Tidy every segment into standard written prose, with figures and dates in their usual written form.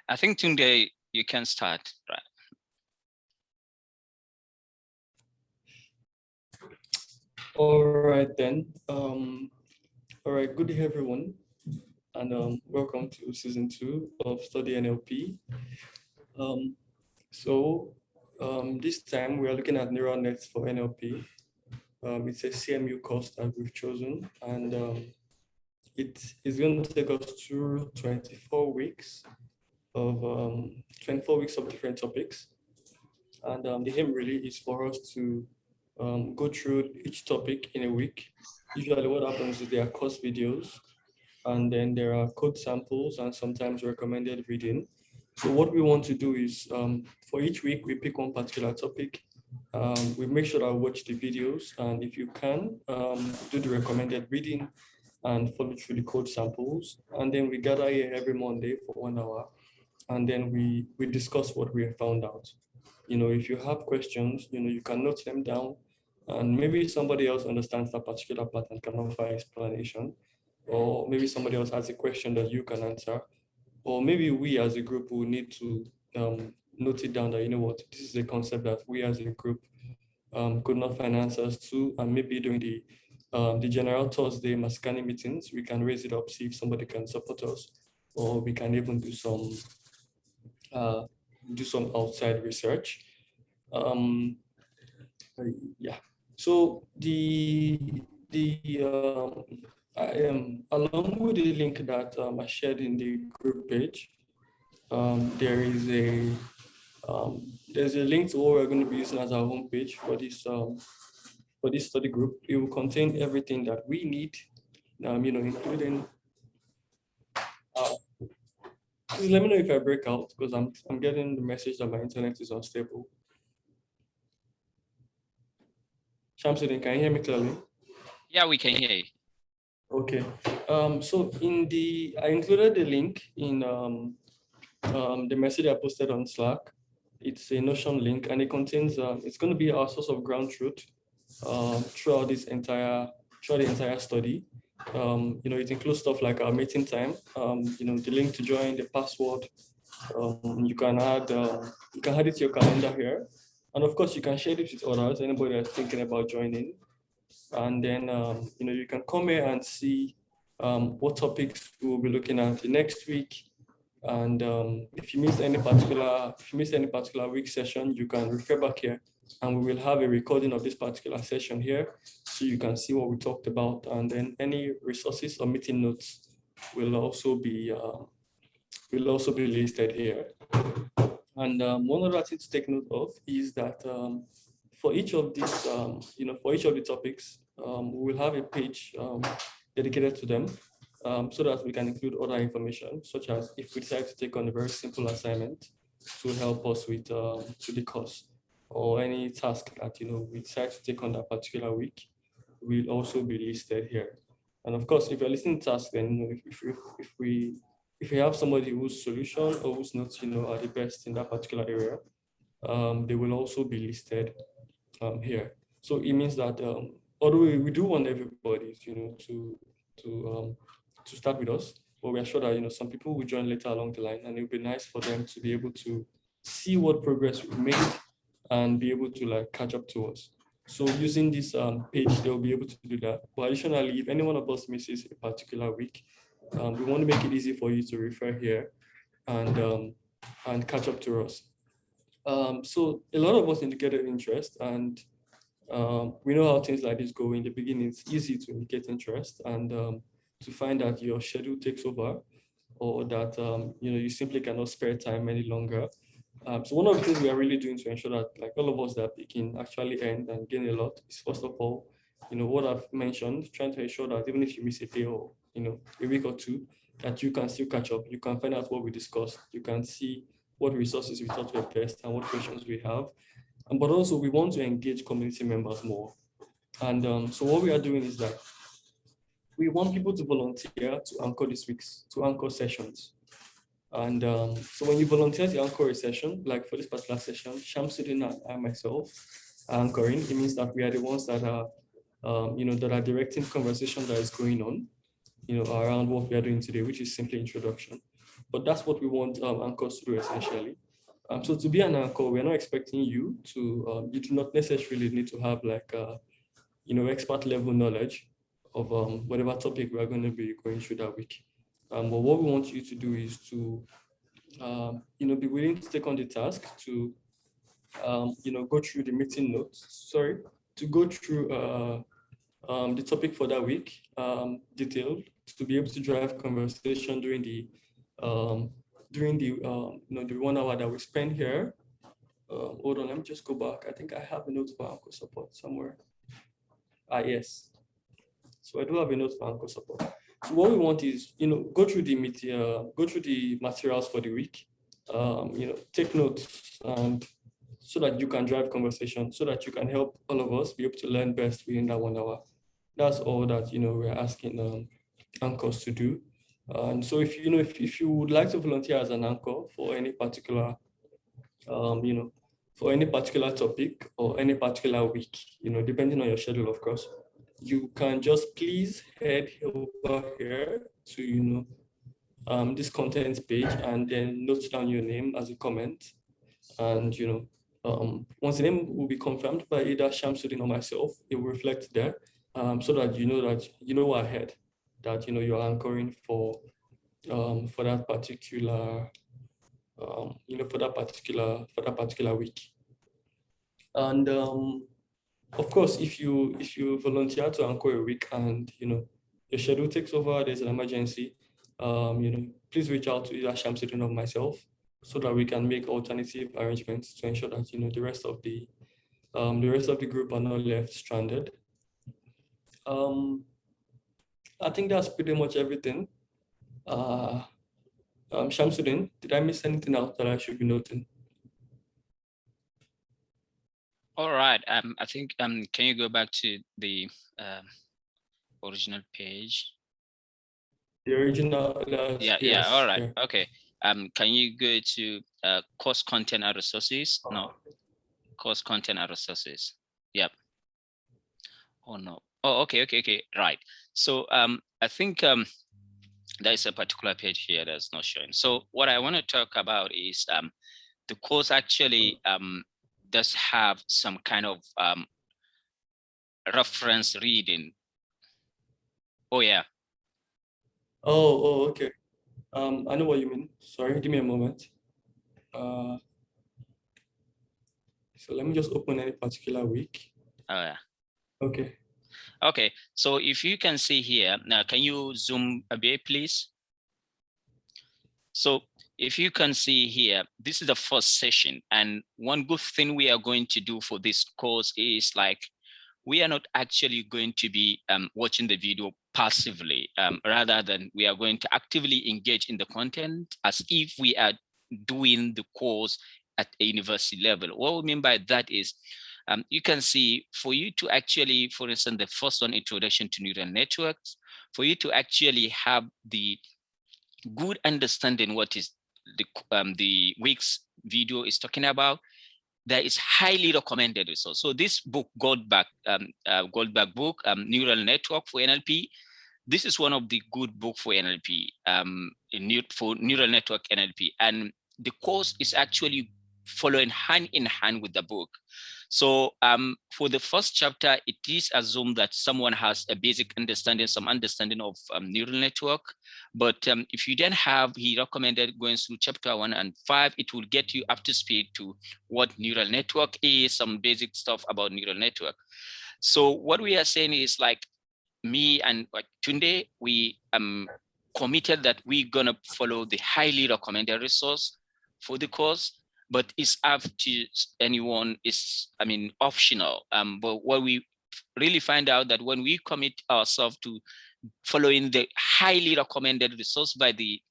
I think Tunde, you can start, right? All right then. All right. Good day, everyone, and welcome to season 2 of Study NLP. This time we are looking at neural nets for NLP. It's a CMU course that we've chosen, and it is going to take us through 24 weeks of 24 weeks of different topics, and the aim really is for us to go through each topic in a week. Usually what happens is there are course videos, and then there are code samples and sometimes recommended reading. So what we want to do is for each week, we pick one particular topic. We make sure that we watch the videos, and if you can, do the recommended reading and follow through the code samples. And then we gather here every Monday for 1 hour, and then we discuss what we have found out. If you have questions, you can note them down, and maybe somebody else understands that particular part and can offer explanation, or maybe somebody else has a question that you can answer, or maybe we as a group will need to note it down that, this is a concept that we as a group could not find answers to, and maybe during the general Thursday Masakhane meetings, we can raise it up, see if somebody can support us, or we can even do some outside research. Yeah. So I am along with the link that I shared in the group page. There's a link to what we're going to be using as our homepage for this study group. It will contain everything that we need, including. Please let me know if I break out, because I'm getting the message that my internet is unstable. Shamsuddin, can you hear me clearly? Yeah, we can hear you. Okay. So I included the link in the message I posted on Slack. It's a Notion link, and it contains it's going to be our source of ground truth throughout the entire study. It includes stuff like our meeting time, the link to join, the password. You can add it to your calendar here, and of course you can share it with others, anybody that's thinking about joining. And then you can come here and see what topics we'll be looking at the next week. And if you missed any particular week session, you can refer back here, and we will have a recording of this particular session here, so you can see what we talked about. And then any resources or meeting notes will also be listed here. And one other thing to take note of is that for each of these, for each of the topics, we will have a page dedicated to them, so that we can include other information, such as if we decide to take on a very simple assignment to help us with the course, or any task that we decide to take on that particular week, will also be listed here. And of course, if you're listening to tasks, then if we have somebody whose solution or whose notes are the best in that particular area, they will also be listed here. So it means that although we do want everybody to start with us, but we are sure that some people will join later along the line, and it would be nice for them to be able to see what progress we've made and be able to catch up to us. So using this page, they'll be able to do that. But additionally, if any one of us misses a particular week, we want to make it easy for you to refer here and catch up to us. So a lot of us indicated interest, and we know how things like this go. In the beginning, it's easy to indicate interest, and to find that your schedule takes over, or that you simply cannot spare time any longer. So one of the things we are really doing to ensure that all of us that we can actually earn and gain a lot is, first of all, what I've mentioned, trying to ensure that even if you miss a day or a week or two, that you can still catch up. You can find out what we discussed. You can see what resources we thought were best and what questions we have. But also we want to engage community members more. And so what we are doing is that we want people to volunteer to anchor sessions. And so when you volunteer to anchor a session, like for this particular session, Shamsuddin and I myself are anchoring. It means that we are the ones that are, that are directing conversation that is going on, around what we are doing today, which is simply introduction. but that's what we want anchors to do essentially. So to be an anchor, we're not expecting you to, you do not necessarily need to have like, expert level knowledge of whatever topic we are going to be going through that week. But what we want you to do is to, be willing to take on the task to, go through the meeting notes, to go through the topic for that week, detailed, to be able to drive conversation during the, the 1 hour that we spend here. Hold on, let me just go back. I think I have a note for anchor support somewhere. Yes. So I do have a note for anchor support. So what we want is, go through the materials for the week, take notes, and so that you can drive conversation, so that you can help all of us be able to learn best within that 1 hour. That's all that we're asking anchors to do. And so if you would like to volunteer as an anchor for any particular for any particular topic or any particular week, depending on your schedule, of course, you can just please head over here to this content page and then note down your name as a comment. And once the name will be confirmed by either Shamsuddin or myself, it will reflect there, so that you know ahead that you're anchoring for that particular for that particular week. And of course, if you volunteer to anchor a week and your schedule takes over, there's an emergency, please reach out to either Shamsuddin or myself, so that we can make alternative arrangements to ensure that the rest of the group are not left stranded. I think that's pretty much everything. Shamsuddin, did I miss anything else that I should be noting? All right. I think can you go back to the original page? The original. Yeah. Yes, All right. yeah. Okay. Can you go to course content and resources? No. Course content and resources. Yep. Oh no. Oh, okay. Right. So I think there is a particular page here that's not showing. So what I want to talk about is the course actually does have some kind of reference reading. Oh yeah. Oh, okay. I know what you mean. Sorry, give me a moment. So let me just open any particular week. Oh yeah. Okay. Okay. So if you can see here now, can you zoom a bit, please? So if you can see here, this is the first session, and one good thing we are going to do for this course is like, we are not actually going to be watching the video passively, rather than we are going to actively engage in the content as if we are doing the course at a university level. What we mean by that is, you can see for you to actually, for instance, the first one, Introduction to Neural Networks, for you to actually have the good understanding what is the week's video is talking about, that is highly recommended resource. So this book, Goldberg book, Neural Network for NLP, this is one of the good book for NLP, for neural network NLP. And the course is actually following hand in hand with the book. So for the first chapter, it is assumed that someone has a basic understanding, some understanding of neural network. But if you then have, he recommended going through chapter 1 and 5, it will get you up to speed to what neural network is, some basic stuff about neural network. So what we are saying is, like, me and Tunde, we committed that we're gonna follow the highly recommended resource for the course, but it's up to anyone. It's, I mean, optional. But what we really find out that when we commit ourselves to following the highly recommended resource by the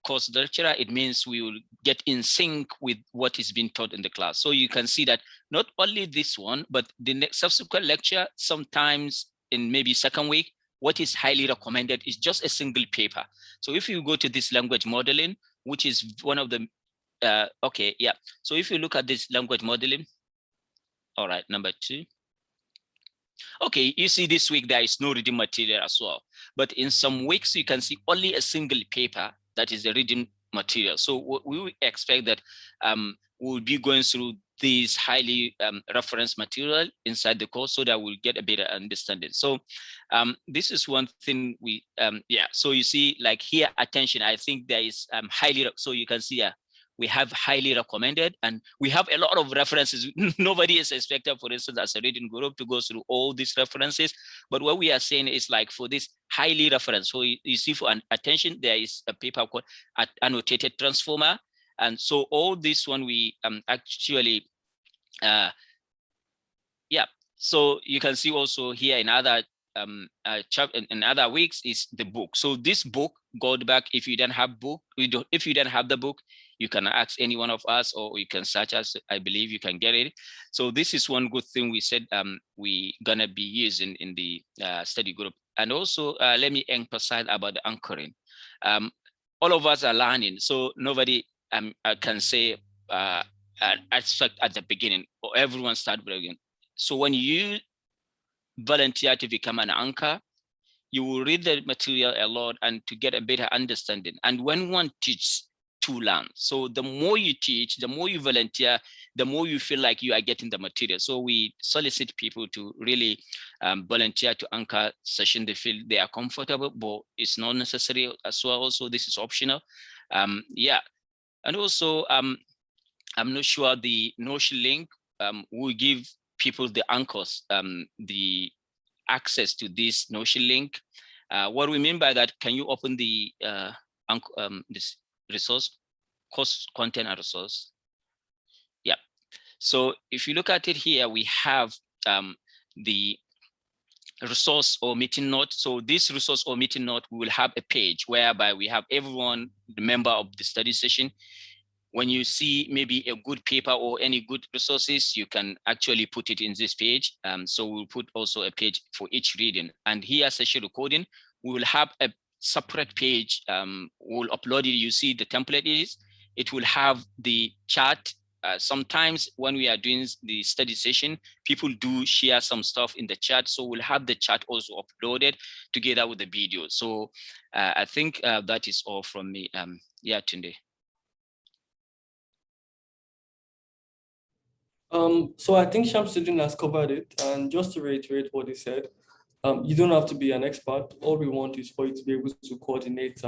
course lecturer, it means we will get in sync with what is being taught in the class. So you can see that not only this one, but the next subsequent lecture, sometimes in maybe second week, what is highly recommended is just a single paper. So if you go to this language modeling, which is one of the, okay, yeah. So if you look at this language modeling, all right, number 2. Okay, you see this week there is no reading material as well. But in some weeks, you can see only a single paper that is the reading material. So we expect that we'll be going through these highly referenced material inside the course so that we'll get a better understanding. So this is one thing we, so you see, like here, attention, I think there is highly, so you can see we have highly recommended, and we have a lot of references. Nobody is expected, for instance, as a reading group to go through all these references. But what we are saying is like for this highly reference, so you see for an attention, there is a paper called Annotated Transformer. And so all this one we actually, so you can see also here in other in other weeks is the book. So this book, go back, if you don't have book, if you don't have the book, you can ask any one of us, or you can search us. I believe you can get it. So this is one good thing we said we gonna be using in the study group. And also let me emphasize about the anchoring. All of us are learning, so nobody can say aspect at the beginning, or everyone start beginning. So when you volunteer to become an anchor, you will read the material a lot and to get a better understanding. And when one teaches, to learn. So the more you teach, the more you volunteer, the more you feel like you are getting the material. So we solicit people to really volunteer to anchor session. They feel they are comfortable, but it's not necessary as well. Also, this is optional. And also, I'm not sure the Notion link will give people, the anchors, the access to this Notion link. What we mean by that, can you open the this resource, course content and resource? Yeah. So if you look at it here, we have the resource or meeting note. So this resource or meeting note, we will have a page whereby we have everyone, the member of the study session. When you see maybe a good paper or any good resources, you can actually put it in this page. So we'll put also a page for each reading. And here, session recording, we will have a separate page. We'll upload it. You see the template is, it will have the chat. Sometimes when we are doing the study session, people do share some stuff in the chat. So we'll have the chat also uploaded together with the video. So I think that is all from me. Yeah, Tunde. So I think Shamsuddin has covered it, and just to reiterate what he said, you don't have to be an expert. All we want is for you to be able to coordinate,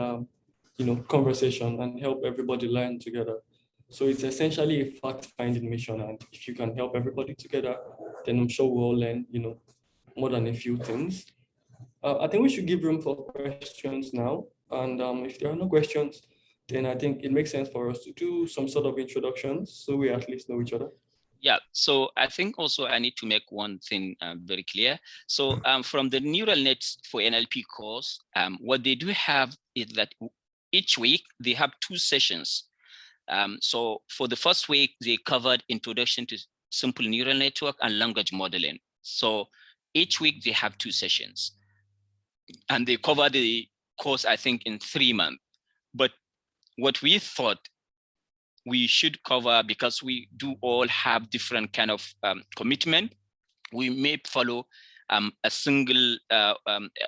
conversation and help everybody learn together. So it's essentially a fact-finding mission, and if you can help everybody together, then I'm sure we'll all learn, more than a few things. I think we should give room for questions now, and if there are no questions, then I think it makes sense for us to do some sort of introductions so we at least know each other. Yeah, so I think also I need to make one thing very clear. So from the neural nets for NLP course, what they do have is that each week they have 2 sessions. So for the first week, they covered introduction to simple neural network and language modeling. So each week they have 2 sessions, and they cover the course, I think, in 3 months. But what we thought we should cover, because we do all have different kind of commitment, we may follow a single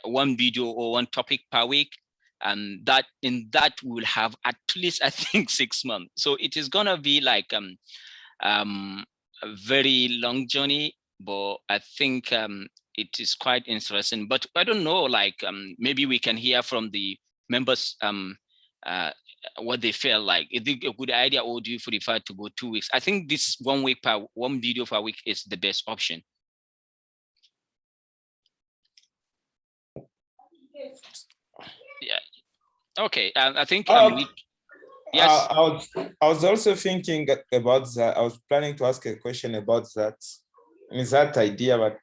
one video or one topic per week, and that in that we will have at least, I think, 6 months. So it is gonna be like a very long journey, but I think it is quite interesting. But I don't know, like maybe we can hear from the members what they feel like. Is it a good idea, or do you prefer to go 2 weeks? I think this one video per week is the best option. Yeah. Okay. I think yes. I was also thinking about that. I was planning to ask a question about that. Is that idea, but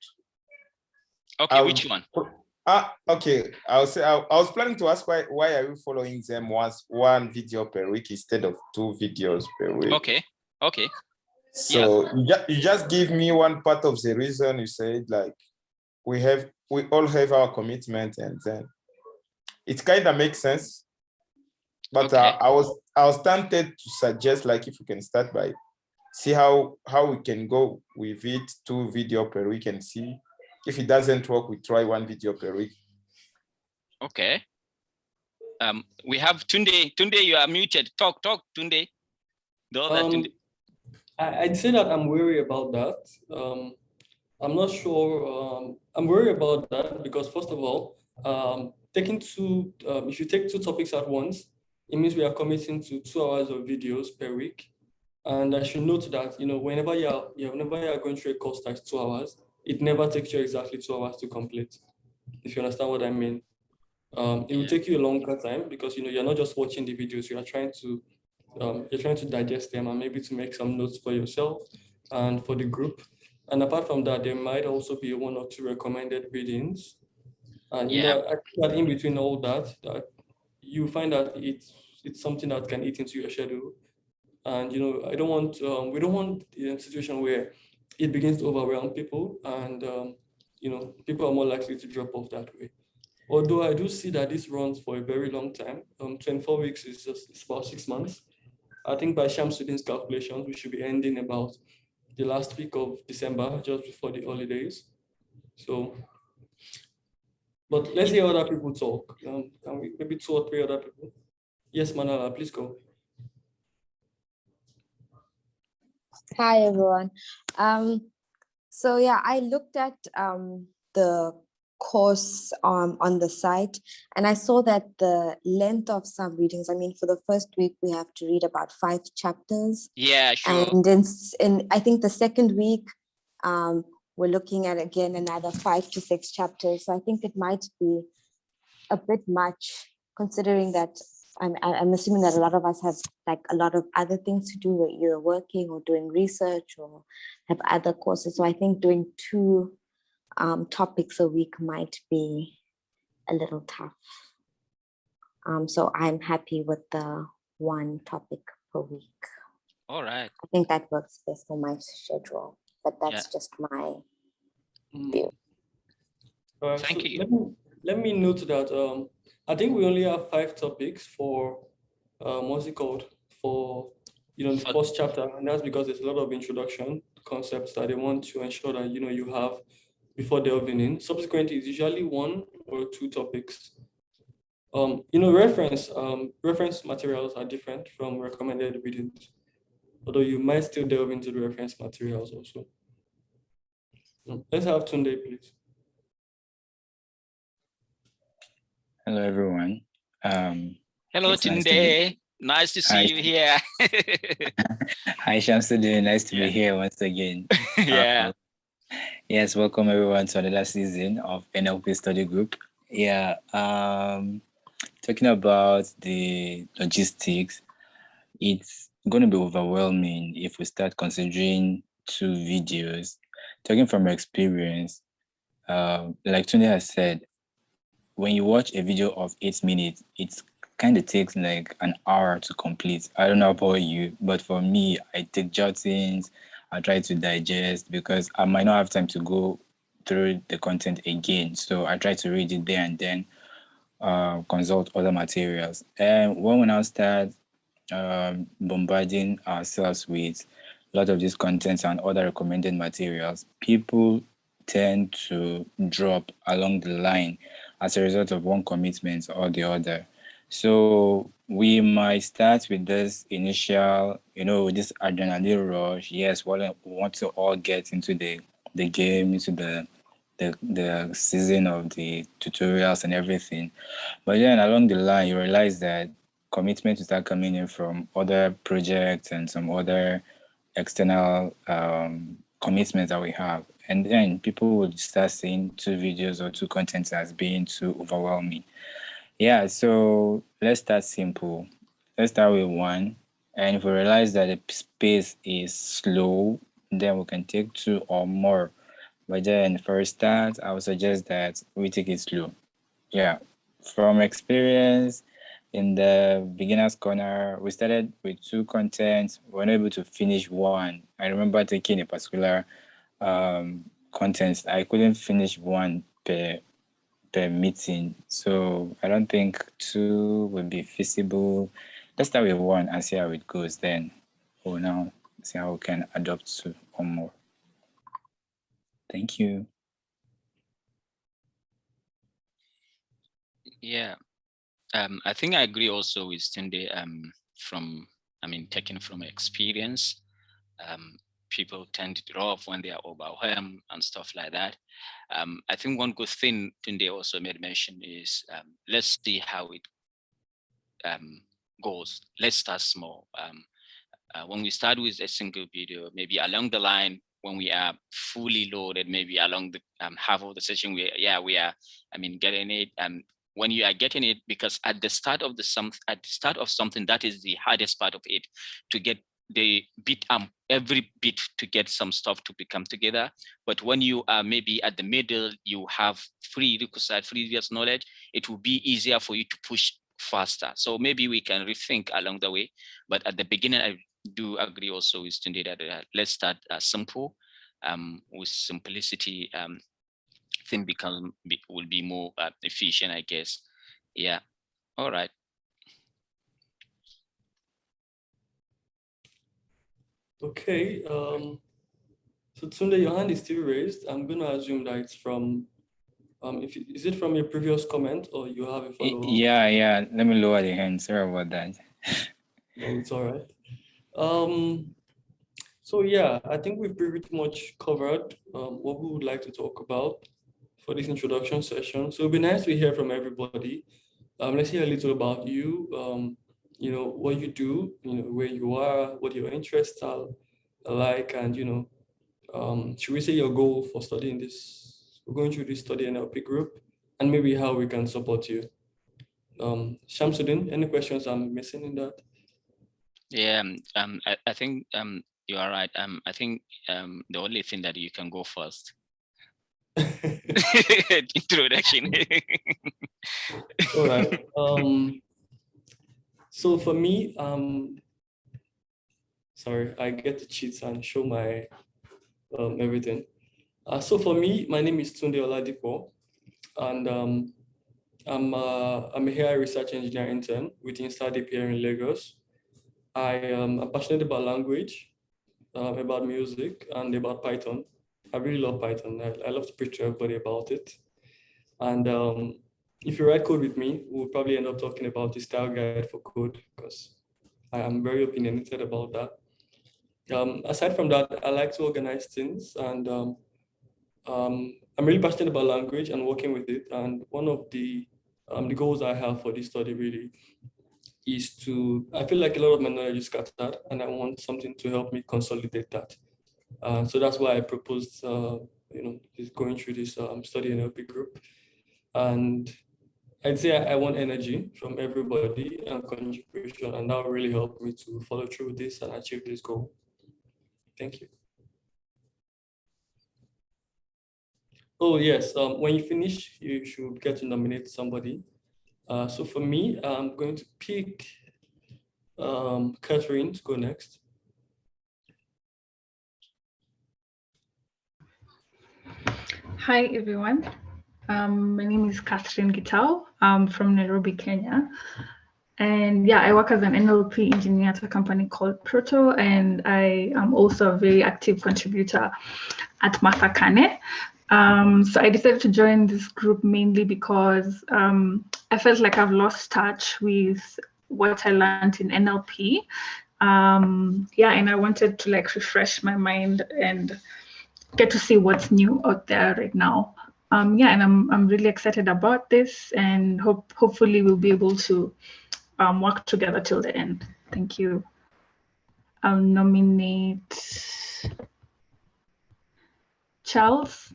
okay, which one? Okay, I'll say I was planning to ask why are you following them one video per week instead of 2 videos per week? Okay. So you just give me one part of the reason. You said like we all have our commitment, and then it kind of makes sense. But okay. I was tempted to suggest, like, if we can start by see how we can go with it 2 video per week, and see if it doesn't work, we try 1 video per week. Okay. We have Tunde. Tunde, you are muted. Talk, Tunde. The other Tunde. I'd say that I'm worried about that. I'm not sure. I'm worried about that because first of all, if you take two topics at once, it means we are committing to 2 hours of videos per week. And I should note that, whenever you're going through a course that's 2 hours, it never takes you exactly 2 hours to complete, if you understand what I mean. It will take you a longer time because, you're not just watching the videos, you're trying to digest them and maybe to make some notes for yourself and for the group. And apart from that, there might also be 1 or 2 recommended readings. And, I think that in between all that you find that it's something that can eat into your schedule. And, we don't want a situation where it begins to overwhelm people and, people are more likely to drop off that way. Although I do see that this runs for a very long time. 24 weeks is about 6 months. I think by Shamsuddin's calculations, we should be ending about the last week of December, just before the holidays. So, but let's hear other people talk. Can we, maybe 2 or 3 other people? Yes, Manala, please go. Hi, everyone. So yeah, I looked at the course on the site, and I saw that the length of some readings, I mean, for the first week, we have to read about 5 chapters. Yeah, sure. And in I think the second week, we're looking at, again, another 5 to 6 chapters. So I think it might be a bit much, considering that I'm assuming that a lot of us have like a lot of other things to do, where you're working or doing research or have other courses. So I think doing 2 topics a week might be a little tough. So I'm happy with the 1 topic per week. All right. I think that works best for my schedule, but that's just my view. Thank you. Let me note that I think we only have 5 topics for what's it called, for the first chapter, and that's because there's a lot of introduction concepts that they want to ensure that you have before delving in. Subsequently, it's usually 1 or 2 topics. Reference materials are different from recommended readings, although you might still delve into the reference materials also. Let's have Tunde, please. Hello, everyone. Hello, Tunde. Nice to see you here. Hi, Shamsuddin. Nice to be here once again. Yeah. Yes, welcome everyone to another season of NLP Study Group. Yeah, talking about the logistics, it's going to be overwhelming if we start considering 2 videos. Talking from experience, like Tunde has said, when you watch a video of 8 minutes, it kind of takes like an hour to complete. I don't know about you, but for me, I take jottings, I try to digest because I might not have time to go through the content again. So I try to read it there and then consult other materials. And when we now start bombarding ourselves with a lot of these contents and other recommended materials, people tend to drop along the line as a result of one commitment or the other. So we might start with this initial, this adrenaline rush. Yes, we want to all get into the game, into the season of the tutorials and everything. But then along the line, you realize that commitment will start coming in from other projects and some other external commitments that we have. And then people would start seeing 2 videos or 2 contents as being too overwhelming. Yeah, so let's start simple. Let's start with 1. And if we realize that the pace is slow, then we can take 2 or more. But then for a start, I would suggest that we take it slow. Yeah, from experience, in the beginner's corner, we started with 2 contents. We were not able to finish 1. I remember taking a particular content. I couldn't finish 1 per meeting. So I don't think 2 would be feasible. Let's start with 1 and see how it goes. Then we'll now see how we can adopt 2 or more. Thank you. Yeah. I think I agree also with Tunde, taken from experience. People tend to drop when they are overwhelmed and stuff like that. I think one good thing Tunde also made mention is let's see how it goes. Let's start small. When we start with a single video, maybe along the line, when we are fully loaded, maybe along the half of the session, we are, getting it. When you are getting it, because at the start of something, that is the hardest part of it, to get the bit every bit to get some stuff to become together. But when you are maybe at the middle, you have previous knowledge, it will be easier for you to push faster. So maybe we can rethink along the way. But at the beginning, I do agree also with Tunde that let's start simple. With simplicity, thing will be more efficient, I guess. Yeah. All right. Okay. So Tunde, your hand is still raised. I'm going to assume that it's from, is it from your previous comment or you have a follow-up? Yeah. Let me lower the hand. Sorry about that. No, it's all right. So yeah, I think we've pretty much covered what we would like to talk about for this introduction session. So it'd be nice to hear from everybody. Let's hear a little about you. What you do, where you are, what your interests are like, and should we say your goal for studying this? We're going through this study NLP group, and maybe how we can support you. Shamsuddin, any questions I'm missing in that? Yeah. I think you are right. I think the only thing that you can go first. Introduction. All right. So for me, sorry, I get to cheat and show my everything. So for me, my name is Tunde Oladipo, and I'm a AI research engineer intern with InstaDeep here in Lagos. I'm passionate about language, about music, and about Python. I really love Python. I love to preach to everybody about it. And if you write code with me, we'll probably end up talking about the style guide for code because I am very opinionated about that. Aside from that, I like to organize things, and I'm really passionate about language and working with it. And one of the goals I have for this study really is I feel like a lot of my knowledge is scattered, and I want something to help me consolidate that. So that's why I proposed, going through this study NLP group. And I'd say I want energy from everybody and contribution, and that will really help me to follow through with this and achieve this goal. Thank you. Oh, yes. When you finish, you should get to nominate somebody. So for me, I'm going to pick Catherine to go next. Hi, everyone. My name is Catherine Gitao. I'm from Nairobi, Kenya. And yeah, I work as an NLP engineer at a company called Proto, and I am also a very active contributor at Masakhane. So I decided to join this group mainly because I felt like I've lost touch with what I learned in NLP. And I wanted to refresh my mind and get to see what's new out there right now. And I'm really excited about this, and hopefully we'll be able to work together till the end. Thank you. I'll nominate Charles.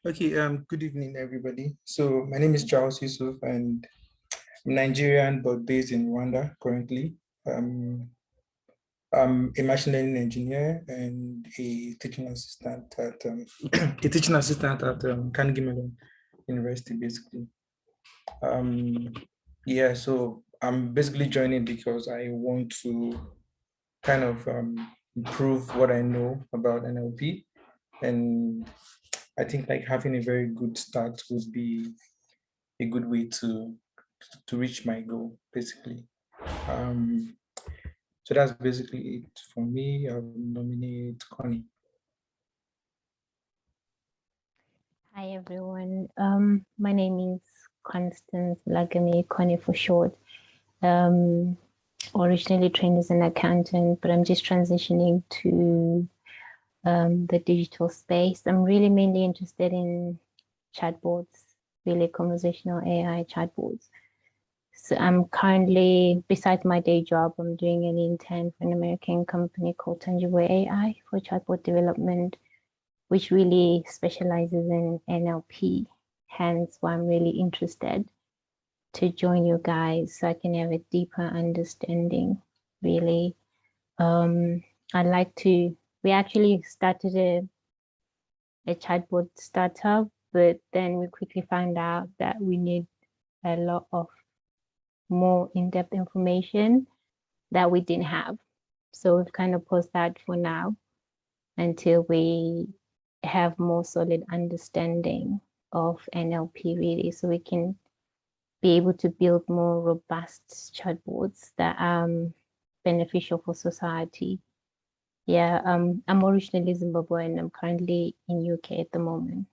Okay, good evening, everybody. So my name is Charles Yusuf, and I'm Nigerian, but based in Rwanda currently. I'm a machine learning engineer and a teaching assistant at Carnegie Mellon University, basically. So I'm basically joining because I want to kind of improve what I know about NLP, and I think having a very good start would be a good way to reach my goal, basically. So that's basically it for me. I'll nominate Connie. Hi everyone. My name is Constance Lagame Kone for short. Originally trained as an accountant, but I'm just transitioning to the digital space. I'm really mainly interested in chatbots, really conversational AI chatbots. So I'm currently, besides my day job, I'm doing an intern for an American company called Tangible AI for chatbot development, which really specializes in NLP. Hence why I'm really interested to join you guys so I can have a deeper understanding, really. I'd like to, we actually started a chatbot startup, but then we quickly found out that we need a lot of more in-depth information that we didn't have. So we've kind of paused that for now until we have more solid understanding of NLP really, so we can be able to build more robust chatbots that are beneficial for society. Yeah, I'm originally Zimbabwean and I'm currently in UK at the moment.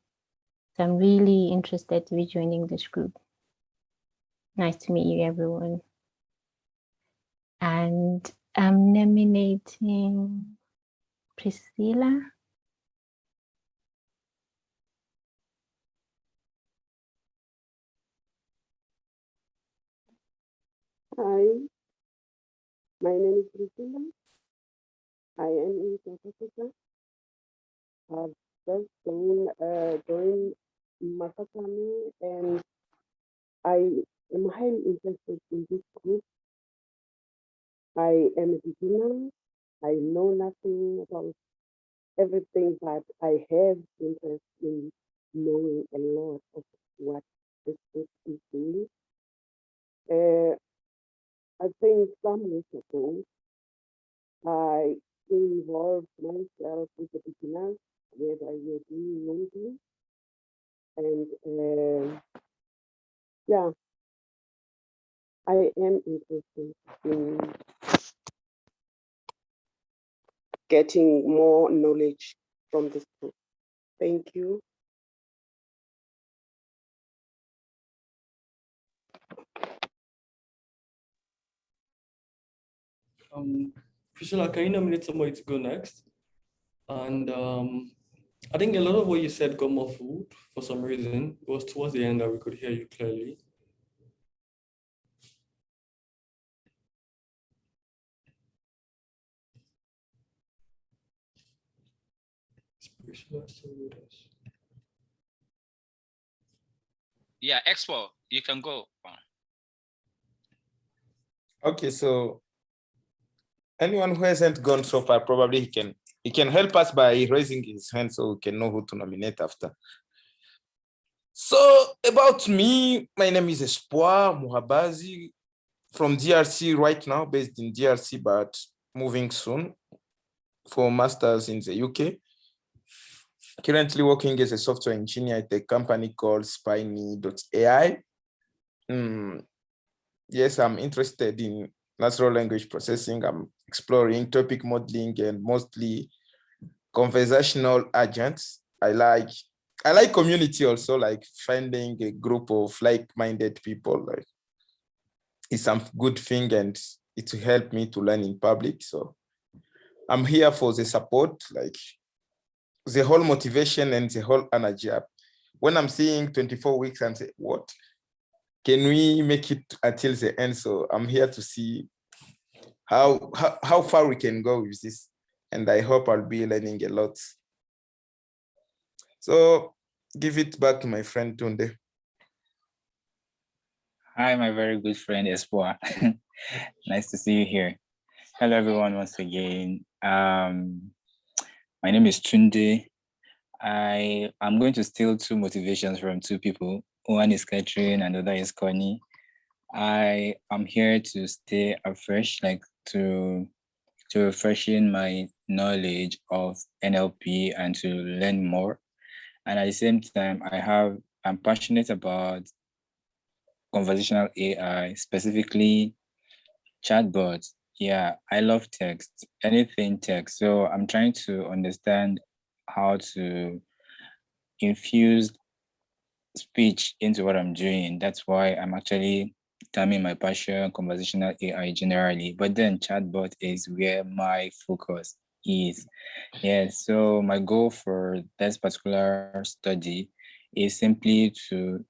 So I'm really interested to be joining this group. Nice to meet you, everyone. And I'm nominating Priscilla. Hi, my name is Priscilla. I am in South Africa. I've just joined Masakhane and I am highly interested in this group. I am a beginner. I know nothing about everything, but I have interest in knowing a lot of what this group is doing. I think some weeks ago, I involved myself with the beginners whereby we're doing maybe. And yeah, I am interested in getting more knowledge from this book. Thank you. Priscilla, can you nominate somebody to go next? And I think a lot of what you said got muffled for some reason. It was towards the end that we could hear you clearly. Is Priscilla still with us? Yeah, Expo, you can go. Okay, so anyone who hasn't gone so far, probably he can help us by raising his hand so we can know who to nominate after. So about me, my name is Espoir Muhabazi from DRC right now, based in DRC, but moving soon for masters in the UK. Currently working as a software engineer at a company called Spiny.ai. Yes, I'm interested in natural language processing. I'm exploring topic modeling and mostly conversational agents. I like community also, like finding a group of like-minded people. Like, it's some good thing and it will help me to learn in public. So I'm here for the support, like the whole motivation and the whole energy up. When I'm seeing 24 weeks, I'm saying, what? Can we make it until the end? So I'm here to see how far we can go with this. And I hope I'll be learning a lot. So give it back to my friend Tunde. Hi, my very good friend Espoir. Nice to see you here. Hello, everyone, once again. My name is Tunde. I'm going to steal two motivations from two people. One is Catherine and the other is Connie. I am here to stay afresh, like to refreshen my knowledge of NLP and to learn more. And at the same time, I'm passionate about conversational AI, specifically chatbots. Yeah, I love text, anything text. So I'm trying to understand how to infuse speech into what I'm doing. That's why I'm actually turning my passion, conversational AI generally. But then chatbot is where my focus is. Yeah, so my goal for this particular study is simply to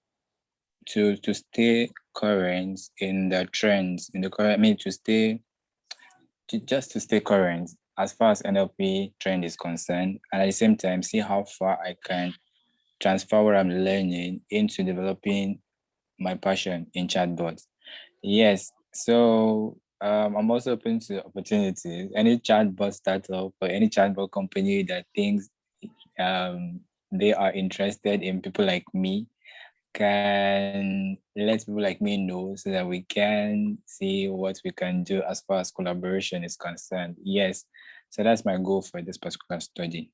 stay current in the trends, in the current, I mean, just to stay current as far as NLP trend is concerned, and at the same time, see how far I can transfer what I'm learning into developing my passion in chatbots. Yes, so I'm also open to opportunities. Any chatbot startup or any chatbot company that thinks they are interested in people like me can let people like me know so that we can see what we can do as far as collaboration is concerned. Yes, so that's my goal for this particular study.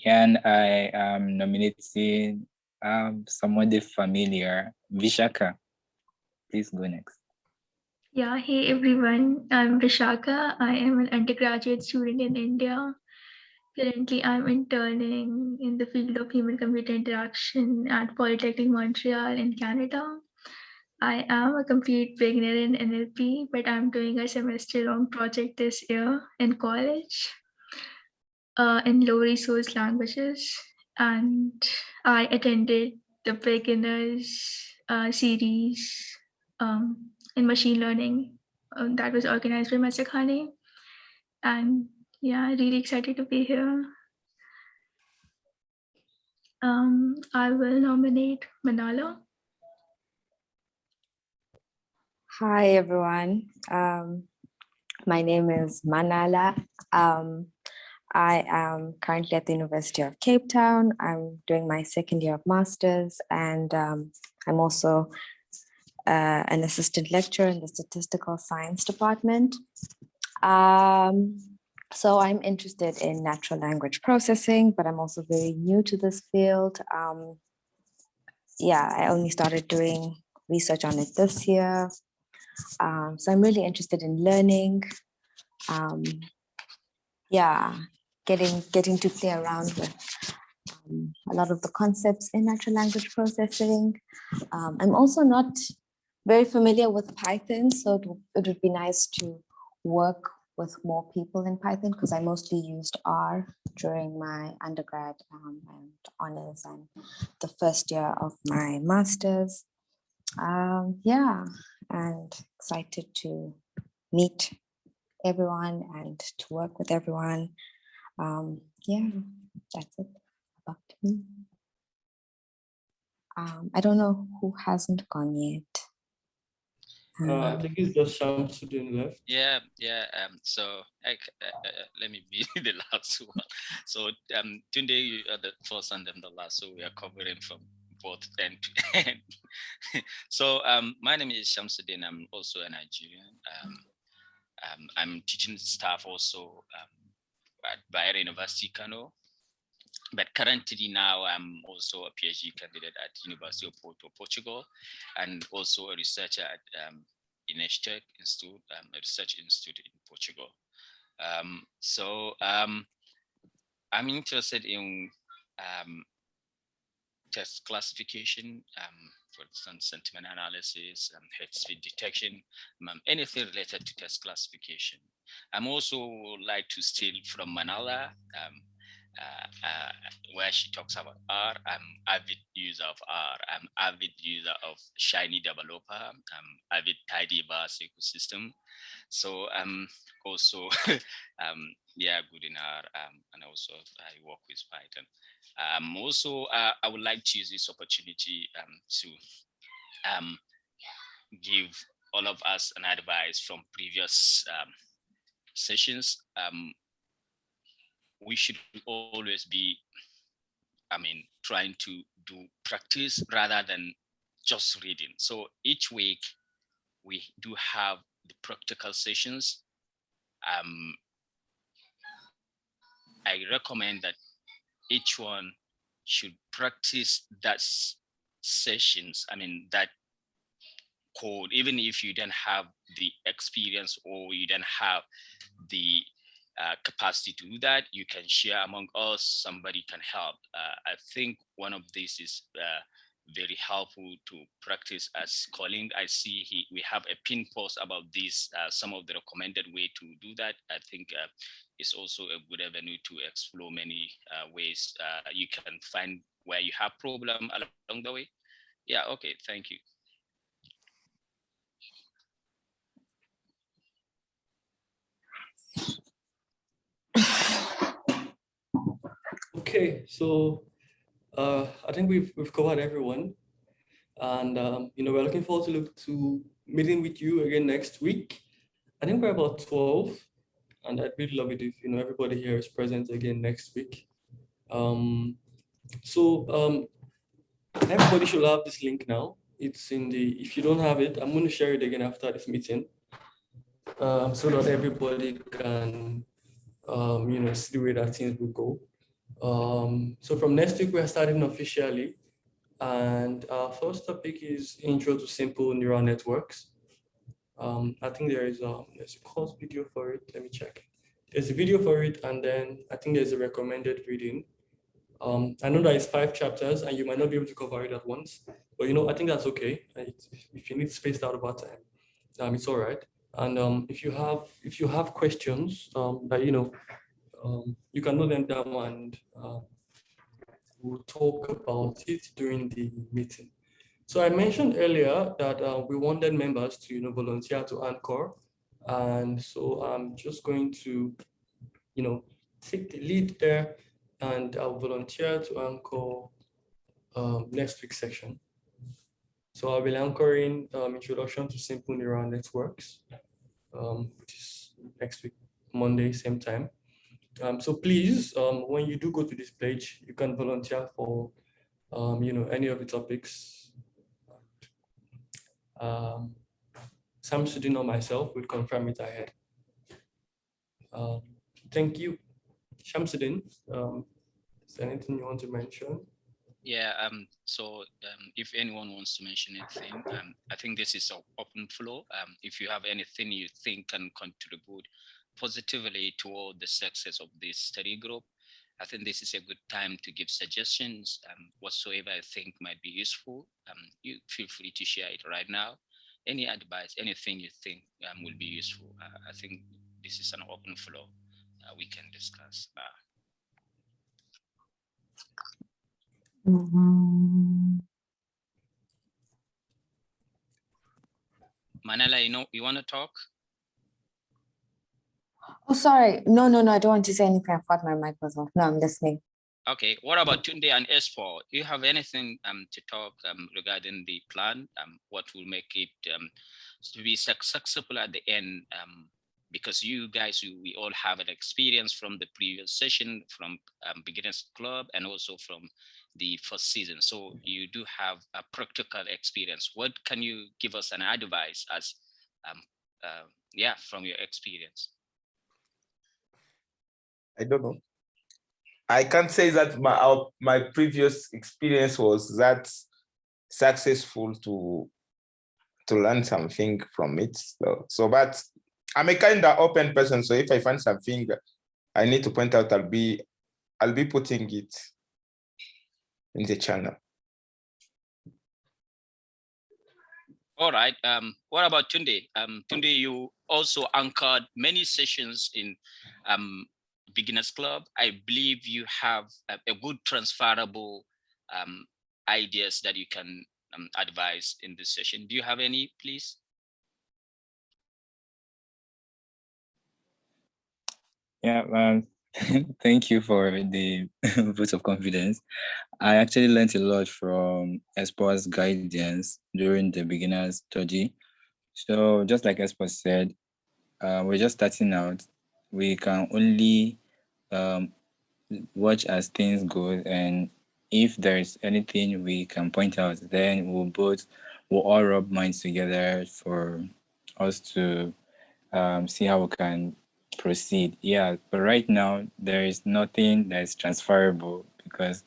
And I am nominating someone familiar, Vishaka. Please go next. Yeah, hey everyone, I'm Vishaka. I am an undergraduate student in India. Currently, I'm interning in the field of human-computer interaction at Polytechnic Montreal in Canada. I am a complete beginner in NLP, but I'm doing a semester-long project this year in college in low resource languages. And I attended the beginners series in machine learning that was organized by Masakhane. And yeah, really excited to be here. I will nominate Manala. Hi, everyone. My name is Manala. I am currently at the University of Cape Town. I'm doing my second year of master's, and I'm also an assistant lecturer in the statistical science department. So I'm interested in natural language processing, but I'm also very new to this field. Yeah, I only started doing research on it this year. So I'm really interested in learning. Yeah, getting to play around with a lot of the concepts in natural language processing. I'm also not very familiar with Python, so it would be nice to work with more people in Python because I mostly used R during my undergrad and honors and the first year of my master's. Yeah, and excited to meet everyone and to work with everyone. Yeah, that's it about me. I don't know who hasn't gone yet. I think it's just Shamsuddin left. Yeah. So let me be the last one. So today you are the first and then the last. So we are covering from both end to end. So my name is Shamsuddin. I'm also a Nigerian. I'm teaching staff also at Bayer University, Kano. But currently now I'm also a PhD candidate at University of Porto, Portugal, and also a researcher at Introductory Institute, a research institute in Portugal. So I'm interested in test classification, for instance, sentiment analysis, hate speech detection, anything related to test classification. I'm also like to steal from Manala, where she talks about R. I'm avid user of R. I'm avid user of Shiny Developer. I'm avid tidyverse ecosystem. So also yeah, good in R. And also I work with Python. Also, I would like to use this opportunity to give all of us an advice from previous sessions. We should always be, trying to do practice rather than just reading. So each week we do have the practical sessions. I recommend that each one should practice that sessions. That code, even if you don't have the experience or you don't have the capacity to do that, you can share among us. Somebody can help. I think one of these is very helpful to practice as calling. I see we have a pin post about this, some of the recommended way to do that. I think it's also a good avenue to explore many ways you can find where you have problem along the way. Yeah, okay, thank you. Okay, so I think we've covered everyone, and we're looking forward to meeting with you again next week. I think we're about 12, and I'd really love it if everybody here is present again next week. Everybody should have this link now. It's in the. If you don't have it, I'm going to share it again after this meeting, so that everybody can see the way that things will go. So from next week, we're starting officially. And our first topic is Intro to Simple Neural Networks. I think there's a course video for it. Let me check. There's a video for it, and then I think there's a recommended reading. I know that it's 5 chapters, and you might not be able to cover it at once, but I think that's okay. If you need spaced out over time, it's all right. And if you have questions, that you can note them down, and we'll talk about it during the meeting. So I mentioned earlier that we wanted members to volunteer to Anchor, and so I'm just going to take the lead there, and I'll volunteer to anchor next week's section. So I'll be anchoring Introduction to Simple Neural Networks, which is next week, Monday, same time. So please, when you do go to this page, you can volunteer for any of the topics. Samsudin or myself will confirm it ahead. Thank you. Shamsuddin, is there anything you want to mention? Yeah, if anyone wants to mention anything, I think this is an open floor. If you have anything you think can contribute positively toward the success of this study group, I think this is a good time to give suggestions. Whatsoever I think might be useful, you feel free to share it right now. Any advice, anything you think will be useful. I think this is an open floor. We can discuss. Manala, you want to talk? Oh, sorry. No, I don't want to say anything. I thought my mic was off. No, I'm listening. Okay. What about Tunde and Espo? Do you have anything to talk regarding the plan? What will make it to be successful at the end? Because you guys, we all have an experience from the previous session, from Beginners Club, and also from the first season. So you do have a practical experience. What can you give us an advice as, from your experience? I don't know. I can't say that my previous experience was that successful to learn something from it. But I'm a kind of open person. So if I find something I need to point out, I'll be putting it in the channel. All right. What about Tunde? Tunde, you also anchored many sessions in Beginners Club. I believe you have a good transferable ideas that you can advise in this session. Do you have any, please? Yeah, thank you for the vote of confidence. I actually learned a lot from Espo's guidance during the beginner's study. So just like Espo said, we're just starting out. We can only watch as things go, and if there is anything we can point out, then we'll all rub minds together for us to see how we can proceed. Yeah, but right now there is nothing that's transferable because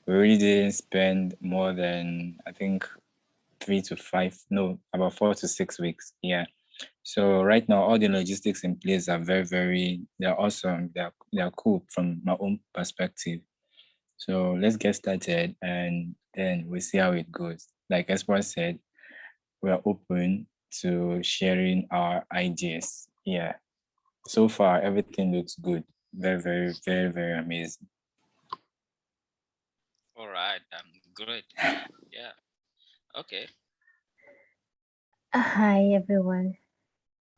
we really didn't spend more than, I think, about 4 to 6 weeks. Yeah. So right now, all the logistics in place are they're awesome. They're cool from my own perspective. So let's get started and then we'll see how it goes. Like Espa said, we're open to sharing our ideas. Yeah. So far, everything looks good. Very amazing. All right. Good. Yeah. Okay. Hi, everyone.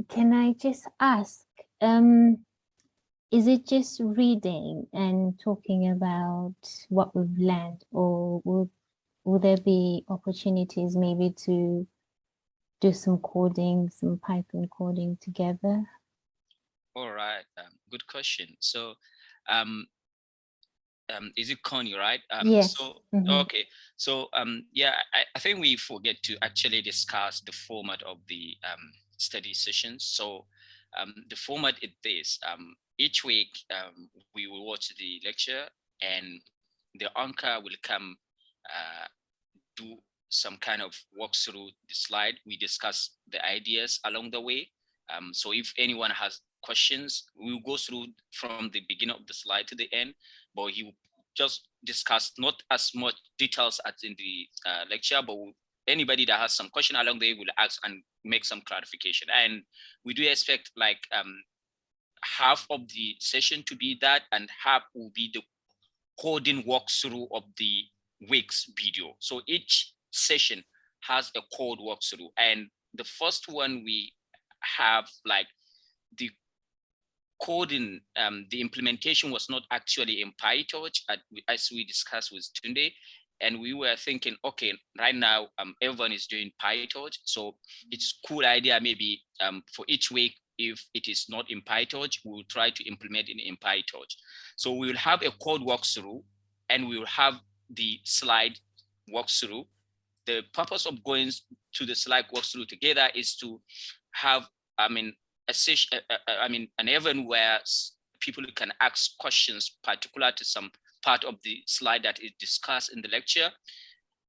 Can I just ask, is it just reading and talking about what we've learned, or will there be opportunities maybe to do some coding, some Python coding together? All right. Good question. So, is it Connie, right? Yes. So, Mhm. okay. So, yeah, I think we forget to actually discuss the format of the study sessions. So, the format is this. Each week, we will watch the lecture and the anchor will come do some kind of walk through the slide. We discuss the ideas along the way. So if anyone has questions, we'll go through from the beginning of the slide to the end, but he will just discuss not as much details as in the lecture, but anybody that has some question along the way will ask and make some clarification. And we do expect like half of the session to be that, and half will be the coding walkthrough of the week's video. So each session has a code walkthrough, and the first one we have like the coding, the implementation was not actually in PyTorch as we discussed with Tunde. And we were thinking, okay, right now everyone is doing PyTorch, so it's cool idea maybe for each week, if it is not in PyTorch, we'll try to implement it in PyTorch. So we will have a code walkthrough and we will have the slide walkthrough. The purpose of going to the slide walkthrough together is to have, a session, an event where people can ask questions particular to some part of the slide that is discussed in the lecture.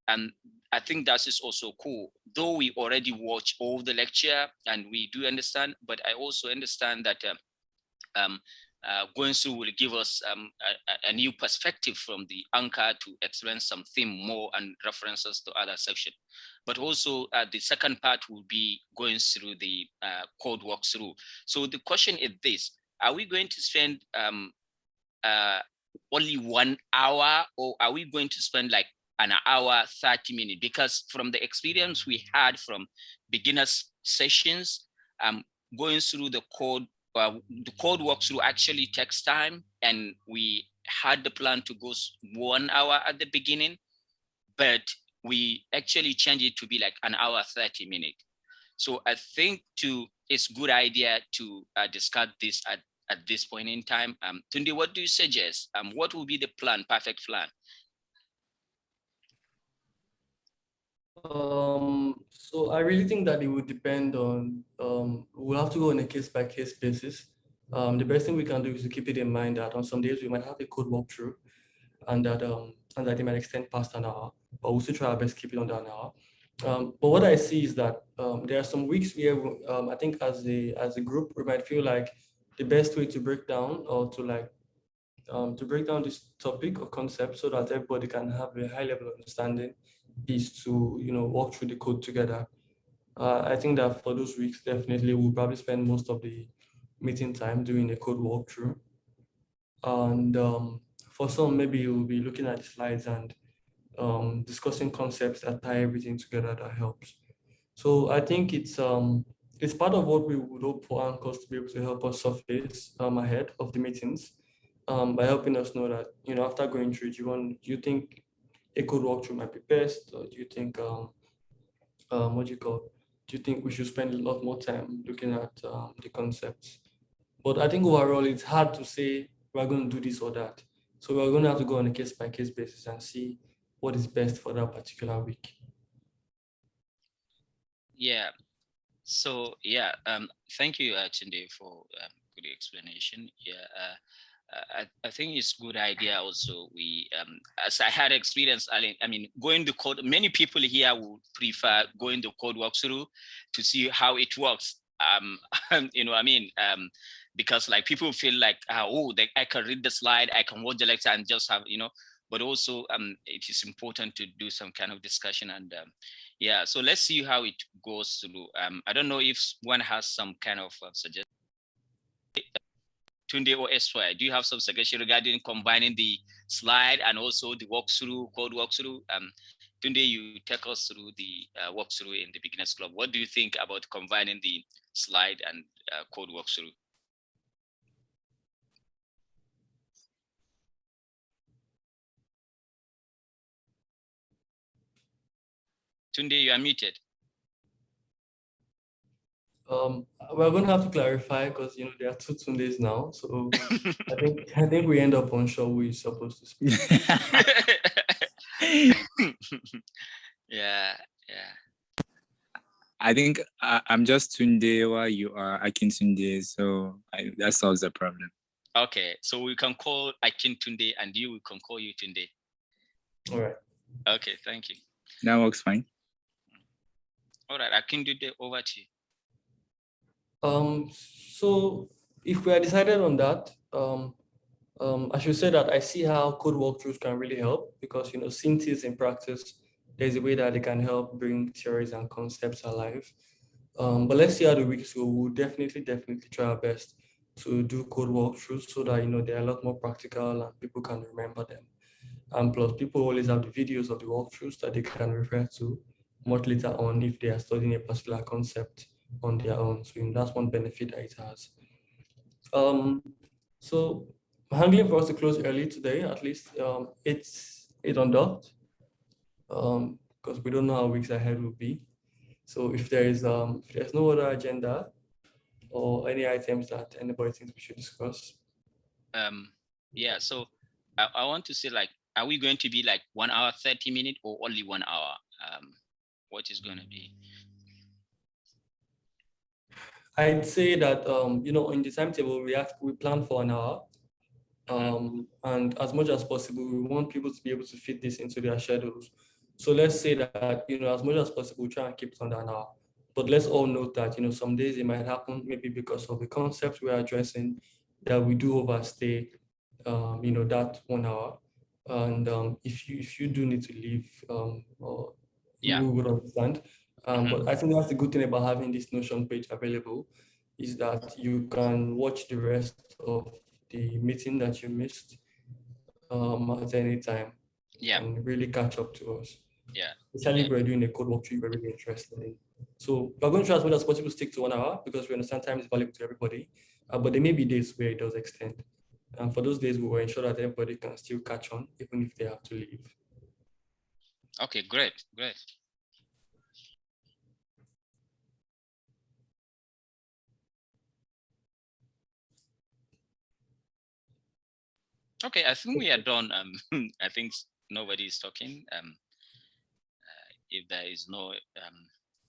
And I think that is also cool, though we already watch all the lecture and we do understand, but I also understand that going through will give us a new perspective from the anchor to experience something more and references to other section. But also the second part will be going through the code walkthrough. So the question is this: are we going to spend only 1 hour, or are we going to spend like an hour, 30 minutes? Because from the experience we had from beginners sessions, going through the code walkthrough actually takes time, and we had the plan to go 1 hour at the beginning, but we actually changed it to be like an hour, 30 minutes. So I think it's good idea to discuss this at this point in time. Tunde, what do you suggest? What will be the plan, perfect plan? So I really think that it would depend on, we'll have to go on a case by case basis. The best thing we can do is to keep it in mind that on some days we might have a code walkthrough and that it might extend past an hour, but we'll still try our best to keep it under an hour. But what I see is that there are some weeks where I think as a group, we might feel like the best way to break down or to break down this topic or concept so that everybody can have a high level of understanding is to walk through the code together. I think that for those weeks, definitely we'll probably spend most of the meeting time doing a code walkthrough. And for some, maybe we'll be looking at the slides and discussing concepts that tie everything together that helps. So I think it's part of what we would hope for anchors to be able to help us surface ahead of the meetings, by helping us know that after going through it, do you think a code walkthrough might be best, or do you think what do you call? Do you think we should spend a lot more time looking at the concepts? But I think overall, it's hard to say we're going to do this or that. So we're going to have to go on a case by case basis and see what is best for that particular week. Yeah. So yeah, thank you, Tunde, for good explanation. Yeah, I think it's good idea. Also, we as I had experience, I mean, going the code. Many people here would prefer going the code walkthrough to see how it works. you know, I mean, because like people feel like, oh, I can read the slide, I can watch the lecture and just have, you know, but also it is important to do some kind of discussion. And yeah, so let's see how it goes through. I don't know if one has some kind of suggestion. Tunde or SY, do you have some suggestion regarding combining the slide and also the walkthrough, code walkthrough? Tunde, you take us through the walkthrough in the Beginners Club. What do you think about combining the slide and code walkthrough? Tunde, you are muted. We're going to have to clarify because there are two Tundes now. So I think we end up unsure who is supposed to speak. Yeah. I think I'm just Tunde while you are Akin Tunde, so that solves the problem. Okay, so we can call Akin Tunde and we can call you Tunde. All right. Okay, thank you. That works fine. All right, Akin Tunde, over to you. So if we are decided on that, I should say that I see how code walkthroughs can really help because seeing things in practice, there's a way that they can help bring theories and concepts alive. But let's see how the weeks go. We'll definitely try our best to do code walkthroughs so that they're a lot more practical and people can remember them. And plus, people always have the videos of the walkthroughs that they can refer to much later on if they are studying a particular concept on their own. So that's one benefit that it has. So handling for us to close early today, at least it's 8 on dot, because we don't know how weeks ahead will be. So if there's no other agenda or any items that anybody thinks we should discuss. Yeah, so I want to say, like, are we going to be like 1 hour, 30 minutes or only 1 hour? What is going to be? I'd say that, in the timetable, we plan for an hour. And as much as possible, we want people to be able to fit this into their schedules. So let's say that, as much as possible, try and keep it under an hour. But let's all note that, some days it might happen maybe because of the concepts we're addressing that we do overstay, that 1 hour. And if you do need to leave, we would understand. But I think that's the good thing about having this Notion page available is that you can watch the rest of the meeting that you missed at any time and really catch up to us. Especially if we're doing a code walkthrough we're really interested in. So we're going to try as much as possible to stick to 1 hour because we understand time is valuable to everybody. But there may be days where it does extend. And for those days, we will ensure that everybody can still catch on, even if they have to leave. Okay, great. Okay, I think we are done. I think nobody is talking. If there is no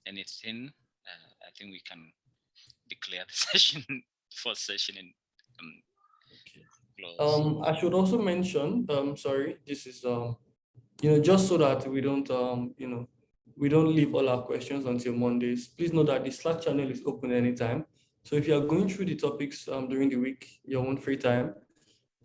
anything, I think we can declare the session, first session in close. I should also mention, sorry, this is just so that we don't we don't leave all our questions until Mondays. Please know that the Slack channel is open anytime. So if you are going through the topics during the week, your own free time,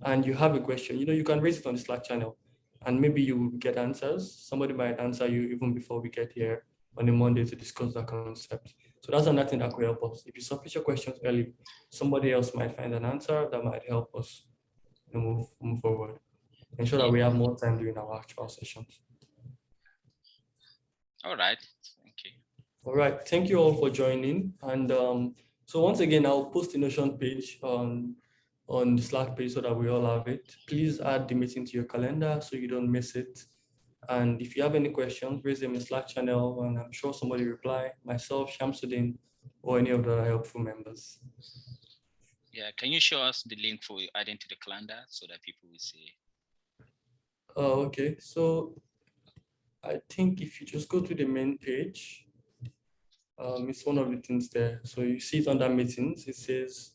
and you have a question, you can raise it on the Slack channel and maybe you will get answers. Somebody might answer you even before we get here on a Monday to discuss that concept. So that's another thing that could help us. If you submit your questions early, somebody else might find an answer that might help us move forward. Ensure that we have more time during our actual sessions. All right, thank you. All right, thank you all for joining. And so once again, I'll post the Notion page on the Slack page so that we all have it. Please add the meeting to your calendar so you don't miss it. And if you have any questions, raise them in the Slack channel and I'm sure somebody will reply, myself, Shamsuddin, or any of the helpful members. Yeah, can you show us the link for adding to the calendar so that people will see? Okay, so I think if you just go to the main page, it's one of the things there. So you see it under meetings, it says,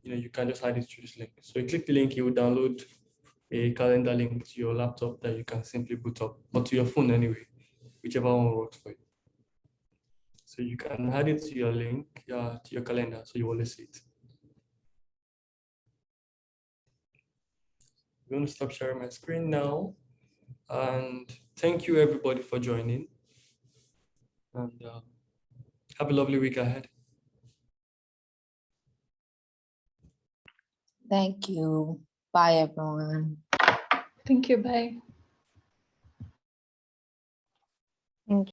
you can just add it to this link. So you click the link, you will download a calendar link to your laptop that you can simply boot up, or to your phone anyway, whichever one works for you. So So you can add it to your link, to your calendar, so you always see it. I'm going to stop sharing my screen now. And thank you everybody for joining. And have a lovely week ahead. Thank you. Bye, everyone. Thank you. Bye. Thank you.